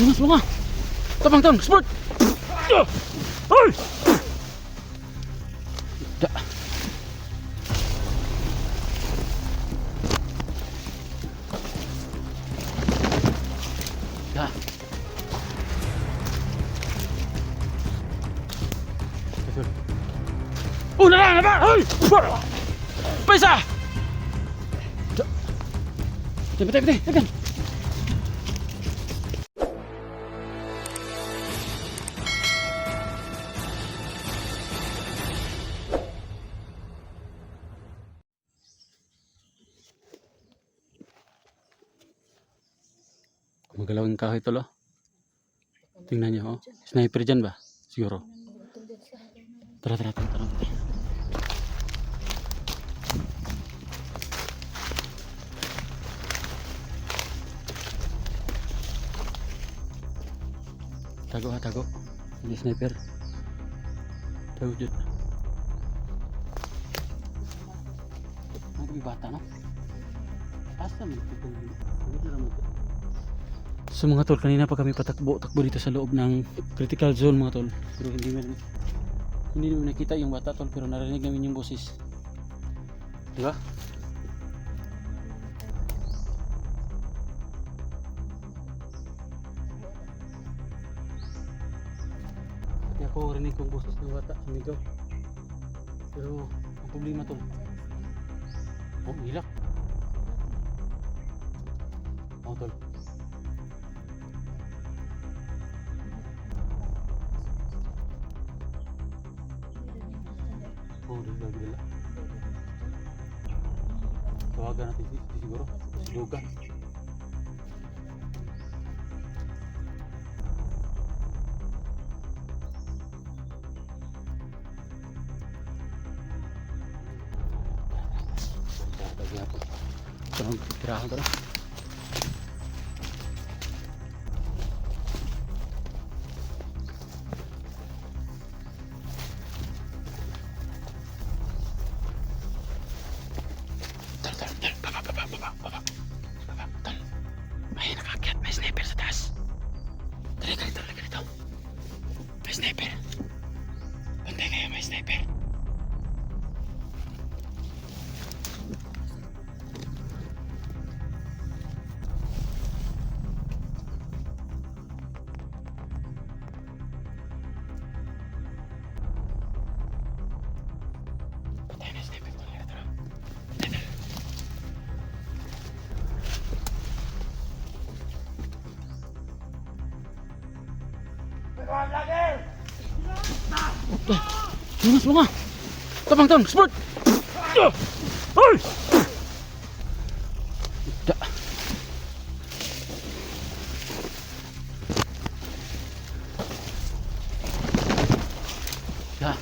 Lungas mo nga. Tabang tang, sport. Ay! Da. Da. Una lang naman! Ay! Paisa! Patay, patay, patay! Magalaw yung kahoy tol, oh. Tingnan nyo, oh. Sniper dyan ba? Siguro. Tara, tara, tara, tara. Tago ha, tago. Ini sniper. Tago dyan. May bata, no? Asa mo? So mga tol, kanina pa kami takbo dito sa loob ng critical zone mga tol. Pero hindi namin nakita yung bata tol, pero narinig namin yung boses. Di ba? Kaya ako rinig yung boses ng bata, sumigaw. Pero ang problema tol, oh, hilak. Oh tol. Oh, dala. Tawagan natin siguro. Silugan. Tirahan ko na. May nakakyat, may sniper sa taas. Tara, ganito. May sniper. Bantay kayo, may sniper. Bantay na sniper. Tara. Lungas mo nga. Tabang tang, sport. Ay! Da. Da.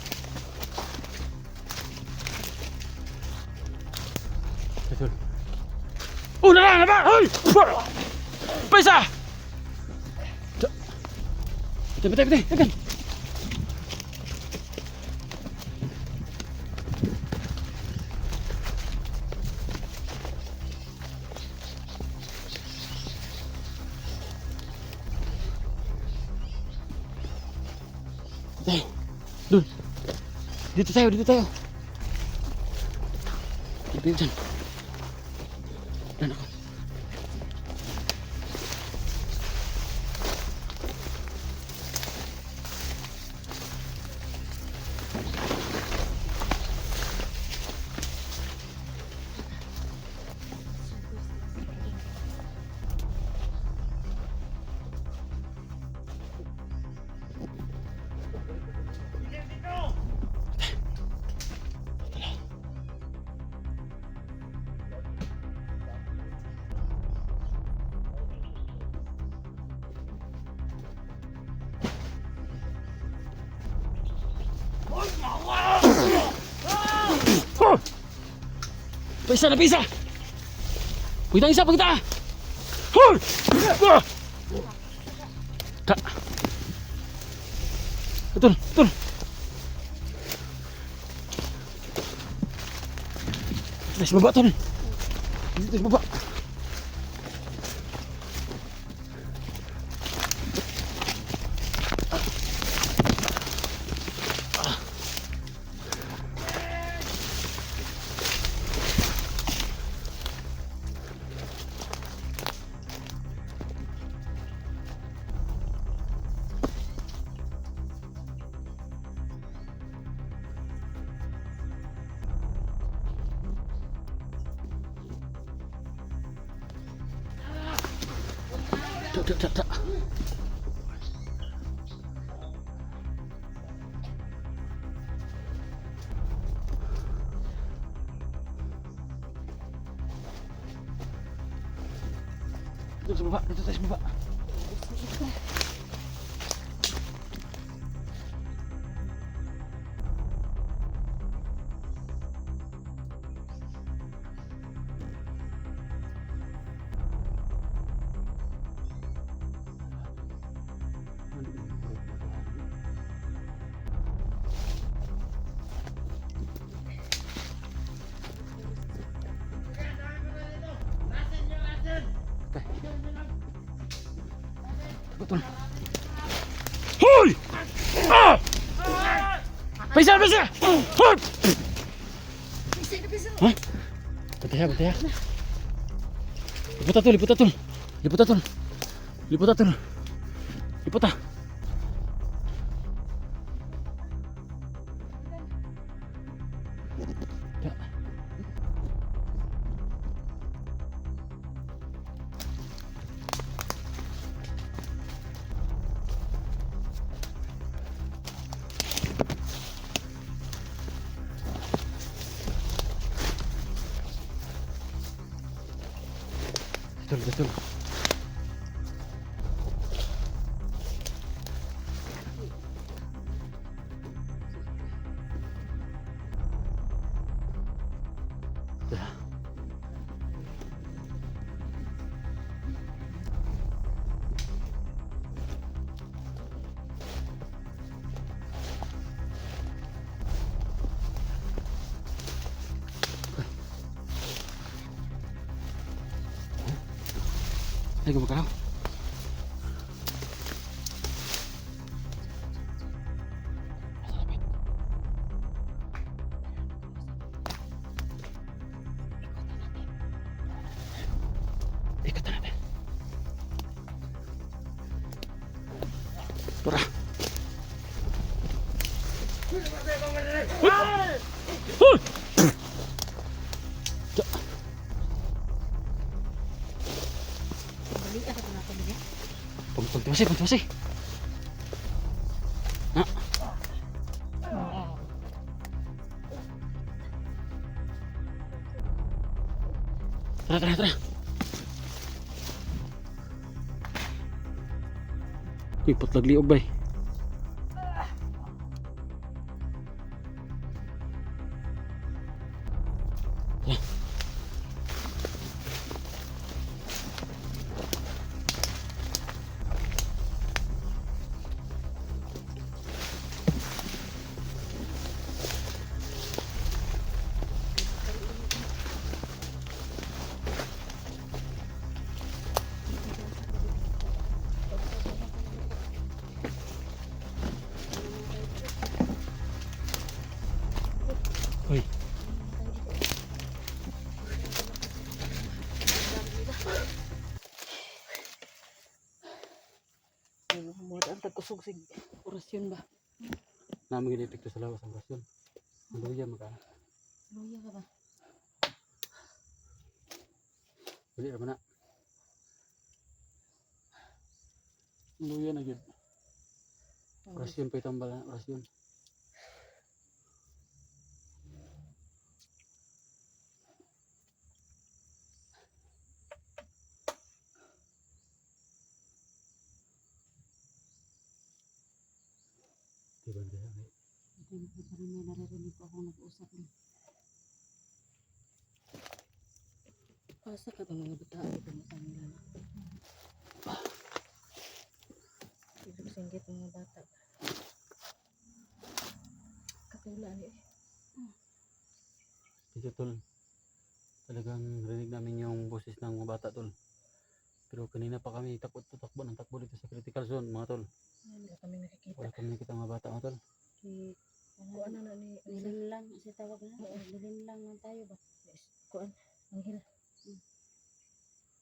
Betul. Una lang naman! Ay! Paisa! Da. Patay. Dun. Dito tayo. Dito dyan. Dan ako. Pisa na pisa. Pagkita. Hoy! Ta. Betul. Terus baba tol. Terus baba. Da. Dito sa baba, dito tayo sa baba. Betul. Hoy! Ah! Bisa. Hoy! Hah? Betah ya. Liput atul. Liput ah. Ya. Betul. Ya. Ayo buka. Ikutan natin. Tara. Hoy! Pagtuwasi. Ha? Tara. Ipot lagliog bay. Hoy. Ang tagkusog sig orasyon ba? Namin epekto sa lawas ang rasyon. Luya maka. Luya ka ba? Dili ra man na. Luya na gyud. Rasyon pa tambal na rasyon. Diba dia? Parang may naririnig ko akong nag-uusap din. Pasa ka ba mga bataan ito mo sa nila na? Ibig singgit mga bata. Katula ni Dito tol. Talagang rinig namin yung boses ng mga bata tol. Pero kanina pa kami takbo dito sa critical zone mga tol. wala kami nakikita. Wala kami nakita mga bata mga tol. Kuan na ni nilin lang si tawag na. Nilin lang man tayo ba? Kuan ang hila.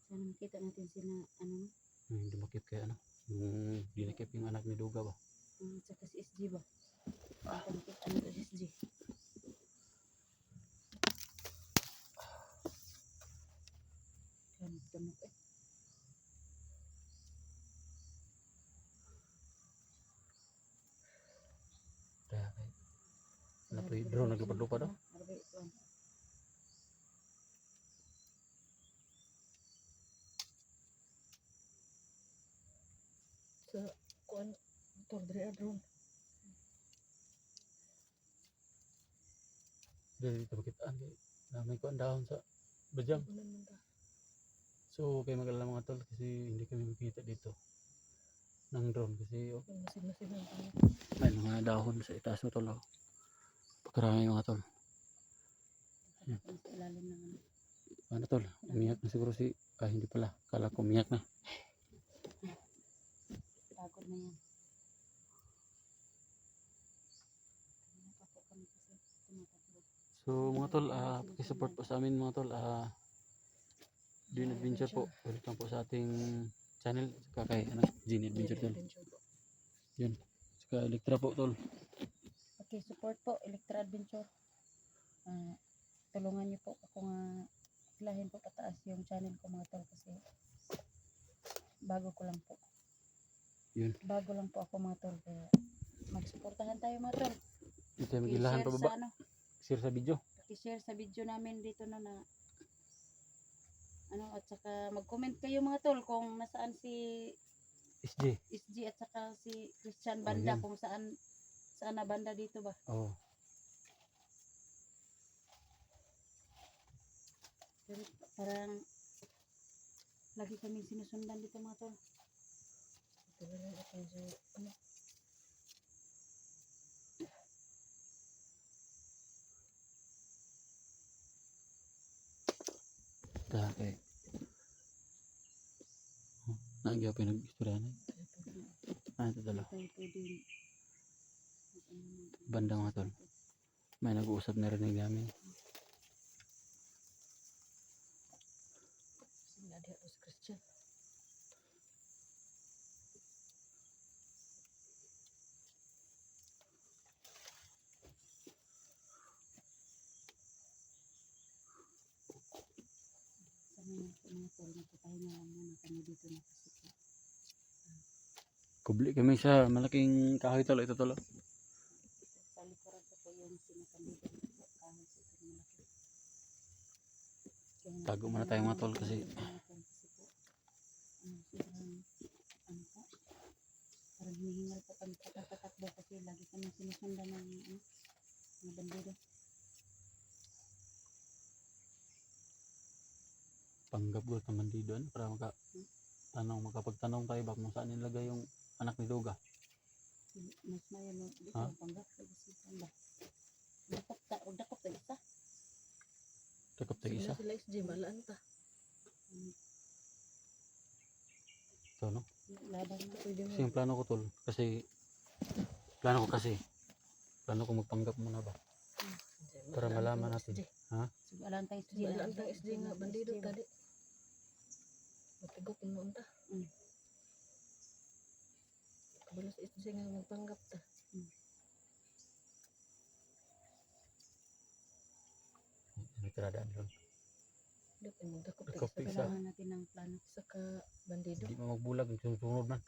Sana makita natin sila ano Dumakip kaya ano. Yung dinakip yung anak ni Duga ba. saka si SG ba? Nakita ano si SG. Kamot Apoy drone naglupad-lupad daw. Arabi kuan. Sa kuan motor diri drone. Dili dito makitaan kay na may kuan dahon sa bajang. Unan man ta. So kay mag-alala mga tol kasi hindi kami makita dito ng drone kasi Masin-masin ang tayo. may mga dahon sa itaas mo tol. Pagkarami mga tol. Tapos sa ilalim ng ano. Ano tol? Umiyak na siguro si hindi pala. Kala ko umiyak na. Pagod na yan. Kanina pa po kami kasi tumatakbo. So mga tol, paki-support po sa amin mga tol. Dream Adventure po. Welcome po sa ating channel. Saka kay Gene Adventure tol. Yun. Saka Electra po tol. Okay, support po Electra Adventure. Tulungan niyo po ako nga ilahin po pataas yung channel ko mga tol kasi bago ko lang po. Yun. Bago lang po ako mga tol kaya magsuportahan tayo mga tol. Ito yung magilahan pa I-share baba. sa ano, Share sa video. i-share sa video namin dito no na ano at saka mag-comment kayo mga tol kung nasaan si SJ. SG at saka si Christian Banda Ayan. kung saan na banda dito ba. Oh. Pero parang lagi kami sinusundan dito mga tol. Ito na lang ako sa ano. Dahil. Nagya pa yung nag-istorya na. Ito tol. Tayo pwede Banda mga tol. May nag-uusap na rinig namin. Sila dia os Christian. sa mga tol magpapahinga lang muna kami dito na kasi po. Kubli kami sa malaking kahoy tol. Ito tol. Sa likuran ko po yung sinasabitan ko po kahit ito na malaki. Kaya Tago muna tayo mga tol kasi ano po parang hinihingal po kami patakbo kasi lagi kami sinusundan ng mga bandido. panggap ko naman dito para makapagtanong tayo ba kung saan nilagay yung anak ni Duga. Mas mayo no dito Ha? ang panggap kasi panda. Dakop ta isa. Takap tayo isa. Sila SJ malaan ta. So no? Laban na. Pwede mo. Kasi yung plano ko tol. Plano ko magpanggap muna ba. Para malaman natin. Ha? Subalan tayo SG. Malaan ta SJ nga bandido tadi. Matigok noon ta. Kabalas SJ nga magpanggap ta. May tiradaan doon. Dapat magdakop ta Dakop isa. isa. Kailangan natin ng plano. Isa ka bandido. Hindi mo magbulag. Sunod man.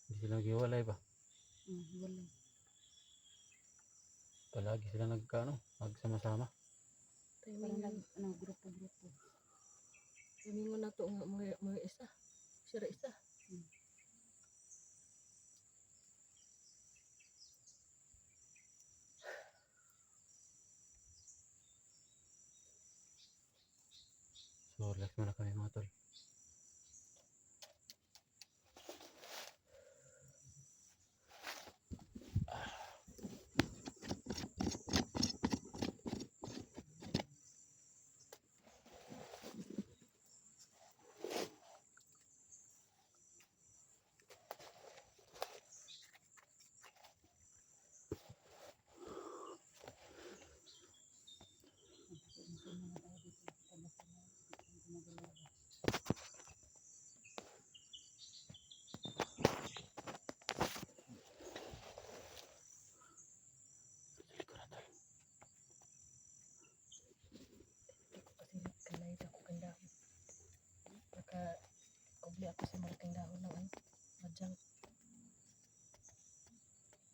Hindi sila naghiwalay ba? Wala. Palagi sila magsama-sama. Parang grupo-grupo. Timingon na to nga mga isa. Sira isa. So relax muna kami mga tol. Kasi kanay ako gandahon. Kubli ako sa malaking dahon ng madyang.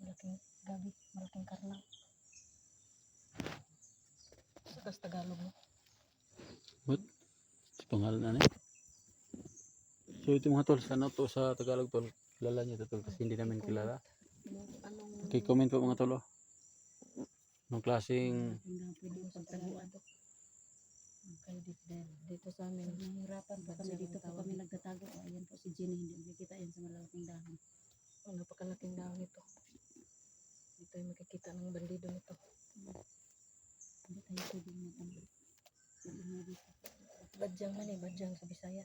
Malaking gabi, malaking karlang. Sa Tagalog mo. What? Sa pangalan na So ito mga tol, sana to sa Tagalog tol. Kilala niyo to tol kasi hindi namin kilala. Anong Okay, comment po mga tol. Anong klaseng Pwede yung pagtaguan. kay dito sa amin. Nahihirapan po kami dito po kami nagtatago. Ayan po si Jenny, hindi makikita yan sa malalaking dahon. Oh, napakalaking dahon nito. Hindi tayo makikita ng bandido nito. Hindi tayo pwedeng mag-ano. Mag-ano dito. Badyang man eh, badyang sa Bisaya.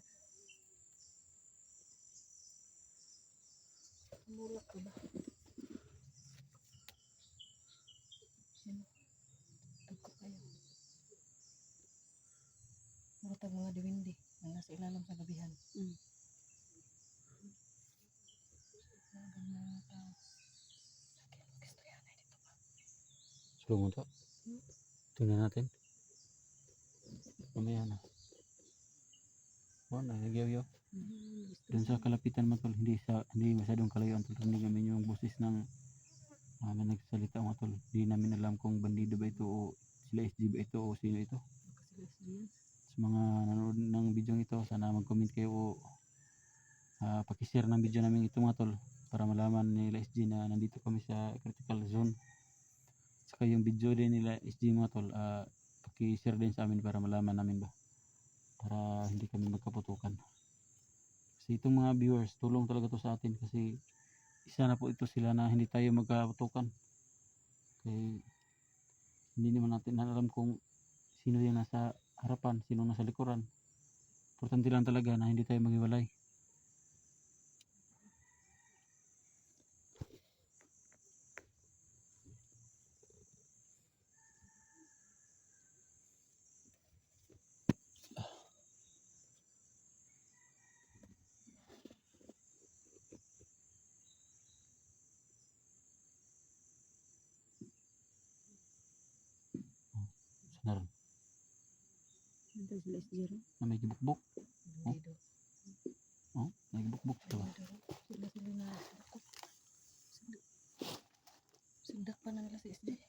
Mulak ka ba? Yan. Ako kayo. Murutag mga diwindi na nasa ilalim sa gabihan. Mm. Nagang mga tao. Gusto yan ay dito pa. Sulong mo to? Tingnan natin. Mamaya na. Wala, nagyaw-yaw. Doon sa kalapitan mo tol, hindi masyadong kalayuan tol. Hindi namin yung boses ng may nagsalita mga tol. Hindi namin alam kung bandido ba ito o sila SG ba ito o sino ito. Baka sila SG yan. Sa mga nanonood ng video ito, sana mag-comment kayo o pakishare ng video namin ito mga tol para malaman nila SG na nandito kami sa critical zone. Saka yung video din nila SG mga tol, pakishare din sa amin para malaman namin ba, para hindi kami magkaputukan. Kasi itong mga viewers, tulong talaga to sa atin kasi isa na po ito sila na hindi tayo magkaputukan. Kaya hindi naman natin alam kung sino yung nasa harapan, sino nasa likuran. Importante lang talaga na hindi tayo maghiwalay. Sanaran Ito sila SG. na may gibukbok. Bandido. May gibukbok sila. Bandido. Sila na sindak pa na nila sa SG.